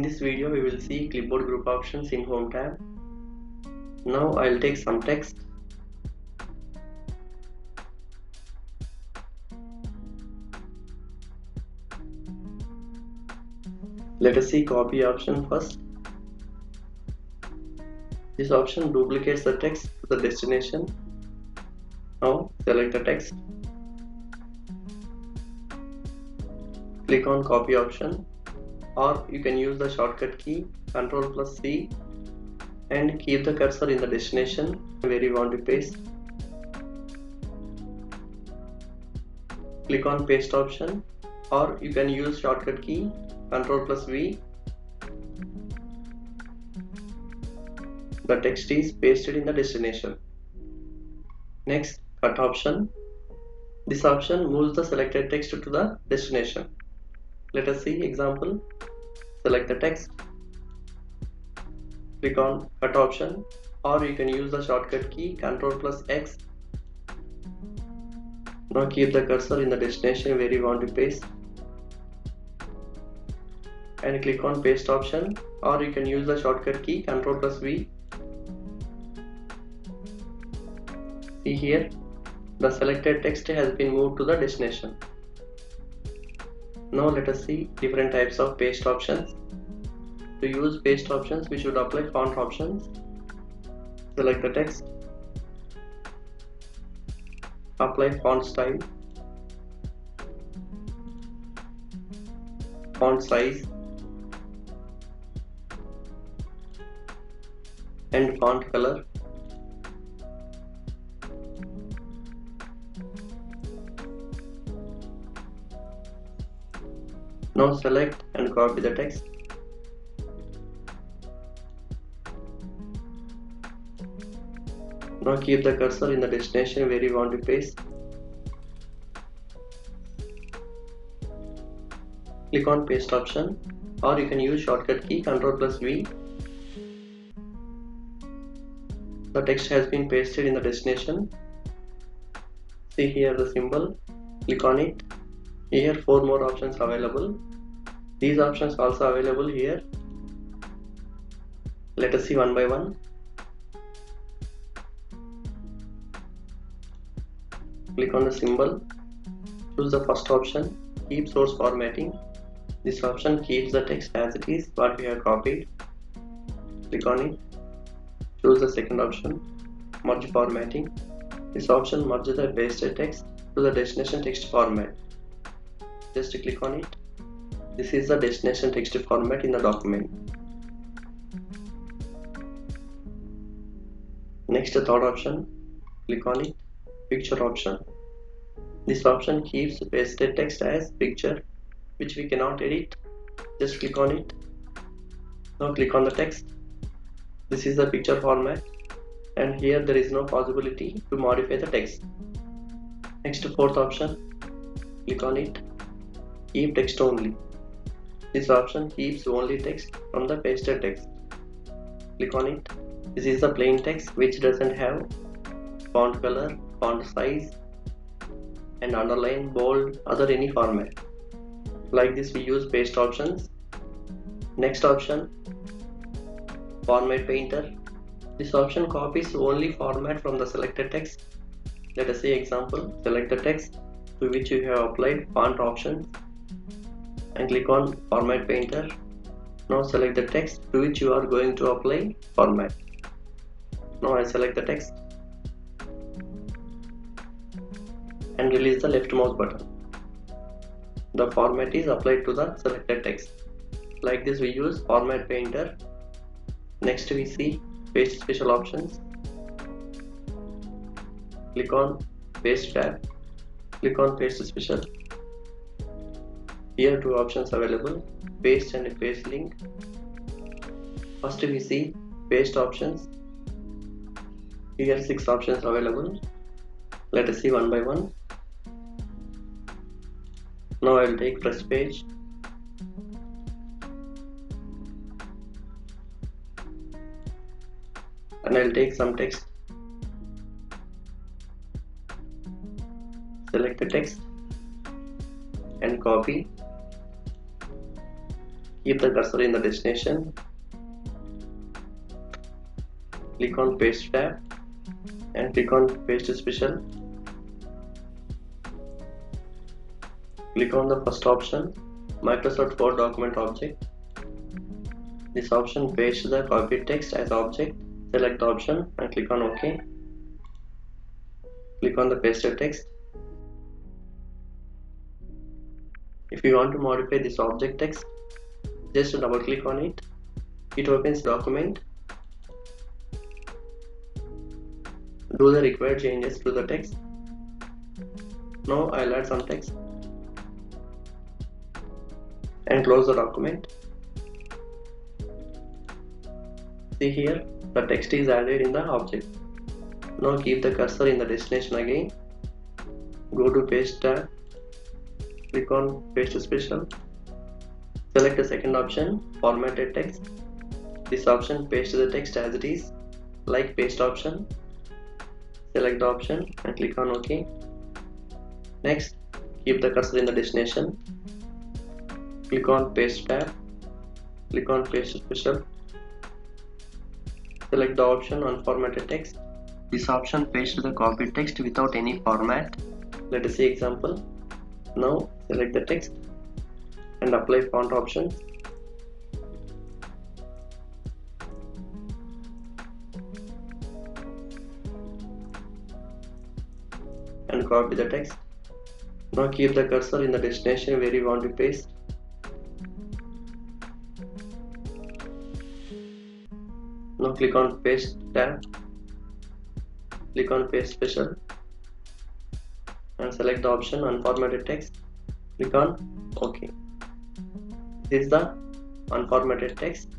this video we will see clipboard group options in Home tab. Now I'll take some text. Let us see copy option first. This option duplicates the text to the destination. Now select the text. Click on copy option, or you can use the shortcut key Ctrl+C and keep the cursor in the destination where you want to paste. Click on paste option, or you can use shortcut key Ctrl+V. The text is pasted in the destination. Next, cut option. This option moves the selected text to the destination. Let us see example. Select the text. Click on cut option, or you can use the shortcut key Ctrl+X. Now keep the cursor in the destination where you want to paste and click on paste option, or you can use the shortcut key Ctrl+V. See here, the selected text has been moved to the destination. Now let us see different types of paste options. To use paste options, we should apply font options. Select the text. Apply font style, font size, and font color. Now select and copy the text. Now keep the cursor in the destination where you want to paste. Click on paste option, or you can use shortcut key Ctrl+V. The text has been pasted in the destination. See here the symbol. Click on it. Here 4 more options available. These options also available here. Let us see one by one. Click on the symbol. Choose the first option, keep source formatting. This option keeps the text as it is, what we have copied. Click on it. Choose the second option, merge formatting. This option merges the pasted text to the destination text format. Just click on it. This is the destination text format in the document. Next, the third option, click on it, picture option. This option keeps pasted text as picture, which we cannot edit. Just click on it. Now click on the text. This is the picture format, and here there is no possibility to modify the text. Next, fourth option, click on it, keep text only. This option keeps only text from the pasted text. Click on it. This is the plain text which doesn't have font color, font size, and underline, bold, other any format. Like this we use paste options. Next option, format painter. This option copies only format from the selected text. Let us see example. Select the text to which you have applied font options and click on format painter. Now select the text to which you are going to apply format. Now I select the text and release the left mouse button. The format is applied to the selected text. Like this we use format painter. Next we see paste special options. Click on paste tab. Click on paste special. Here 2 options available, paste and paste link. First we see paste options. Here 6 options available. Let us see one by one. Now I will take first page. And I will take some text. Select the text and copy. Keep the cursor in the destination. Click on Paste tab and click on Paste Special. Click on the first option, Microsoft Word document object. This option pastes the copied text as object. Select the option and click on OK. Click on the pasted text. If you want to modify this object text, just double click on it. It opens document. Do the required changes to the text. Now I'll add some text and close the document. See here, the text is added in the object. Now keep the cursor in the destination again. Go to Paste tab. Click on Paste Special. Select the second option, Formatted Text. This option pastes the text as it is, like Paste option. Select the option and click on OK. Next, keep the cursor in the destination. Click on Paste tab. Click on Paste Special. Select the option Unformatted Text. This option pastes the copied text without any format. Let us see example. Now select the text and apply font options. And copy the text. Now keep the cursor in the destination where you want to paste. Now click on Paste tab. Click on Paste Special and select the option Unformatted Text. Click on OK. This is the unformatted text.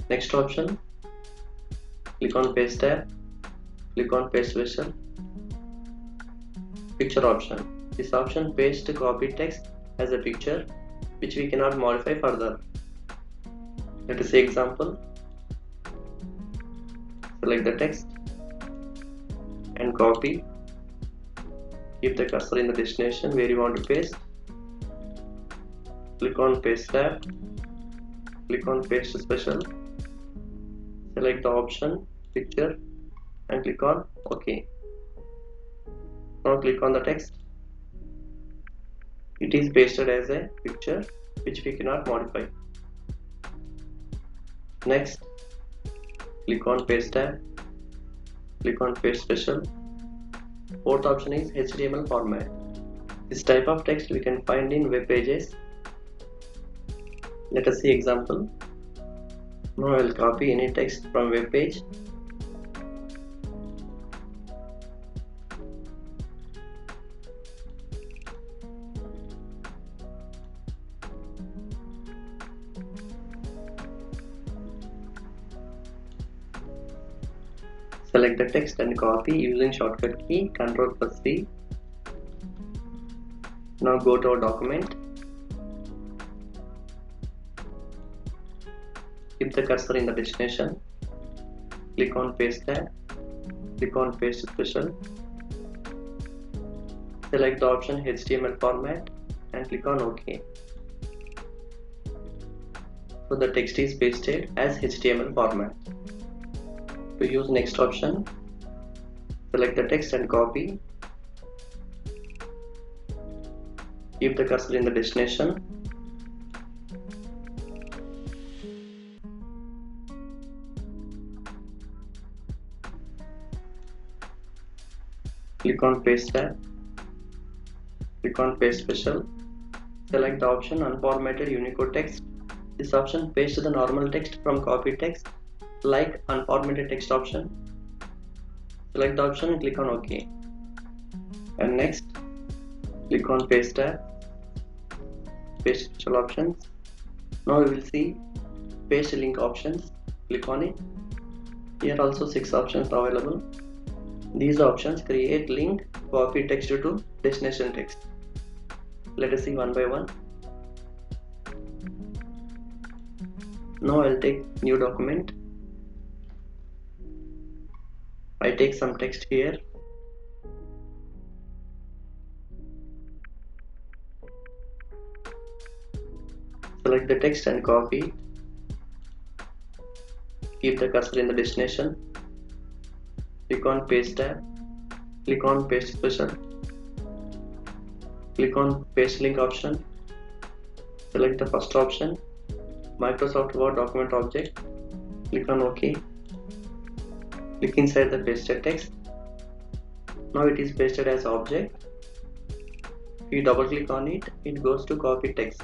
Next option, click on Paste tab. Click on Paste Special. Picture option. This option pastes the copied text as a picture which we cannot modify further. Let us see example. Select the text and copy. Keep the cursor in the destination where you want to paste. Click on Paste tab. Click on Paste Special. Select the option Picture and click on OK. Now click on the text. It is pasted as a picture which we cannot modify. Next, click on Paste tab. Click on Paste Special. Fourth option is HTML format. This type of text we can find in web pages. Let us see example. Now I will copy any text from web page. Select the text and copy using shortcut key Ctrl+C. Now go to our document. Keep the cursor in the destination. Click on Paste tab. Click on Paste Special. Select the option HTML format and click on OK. So the text is pasted as HTML format. To use next option, select the text and copy. Keep the cursor in the destination. Click on Paste tab. Click on Paste Special. Select the option Unformatted Unicode Text. This option pastes the normal text from copied text, like Unformatted Text option. Select the option and click on OK. And next, click on Paste tab. Paste Special options. Now we will see Paste Link options. Click on it. Here also 6 options available. These options create link copy text to destination text. Let us see one by one. Now I'll take new document. I take some text here. Select the text and copy it. Keep the cursor in the destination. Click on paste tab. Click on paste special. Click on paste link option. Select the first option, Microsoft Word document object. Click on OK. Click inside the pasted text. Now it is pasted as object. If you double click on it, it goes to copy text.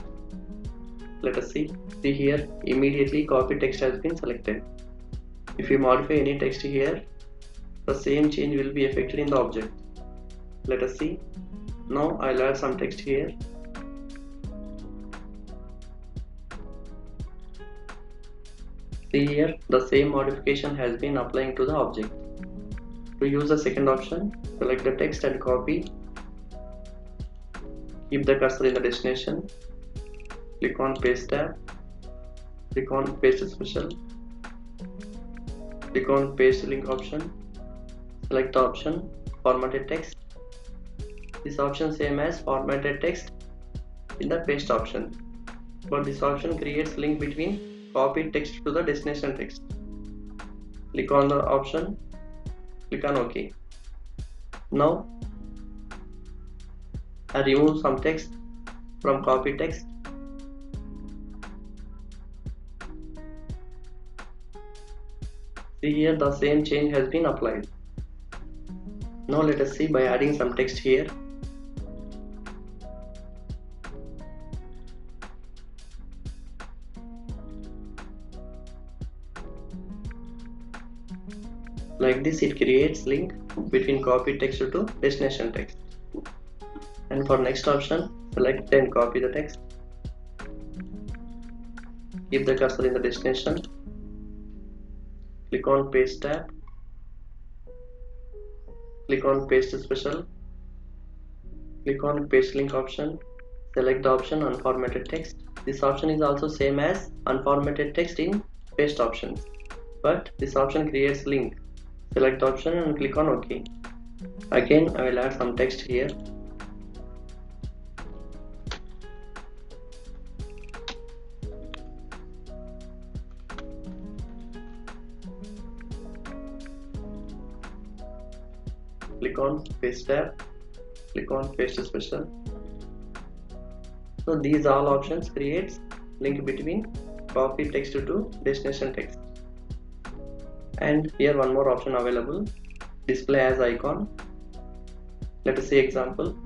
Let us see. See here, immediately copy text has been selected. If you modify any text here, the same change will be affected in the object. Let us see. Now I'll add some text here. See here, the same modification has been applying to the object. To use the second option, select the text and copy. Keep the cursor in the destination. Click on paste tab. Click on paste special. Click on paste link option. Select the option formatted text. This option same as formatted text in the paste option, but this option creates link between copied text to the destination text. Click on the option. Click on OK. Now I remove some text from copy text. See here, the same change has been applied. Now let us see by adding some text here. Like this, it creates link between copy text to destination text. And for next option, select and copy the text. Keep the cursor in the destination. Click on paste tab. Click on paste special. Click on paste link option. Select the option unformatted text. This option is also same as unformatted text in paste options, but this option creates link. Select the option and click on OK. Again, I will add some text here. Click on paste tab. Click on paste special. So these all options creates link between copy text to destination text. And here one more option available, display as icon. Let us see example.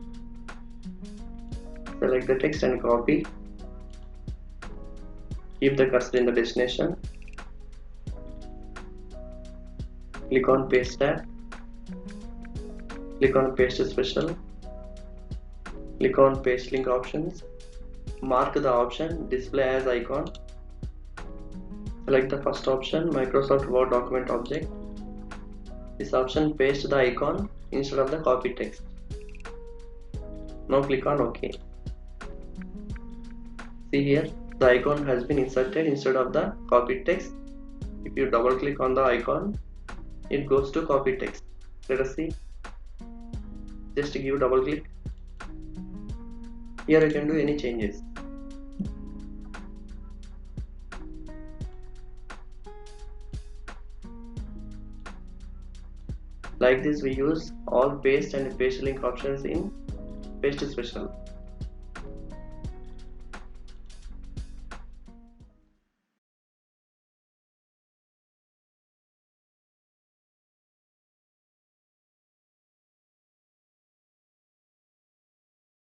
Select the text and copy. Keep the cursor in the destination. Click on paste tab. Click on paste special. Click on paste link options. Mark the option display as icon. Select the first option, Microsoft Word document object. This option pastes the icon instead of the copy text. Now click on OK. See here, the icon has been inserted instead of the copied text. If you double click on the icon, it goes to copy text. Let us see. Just give double click. Here you can do any changes. Like this, we use all paste and paste link options in paste special.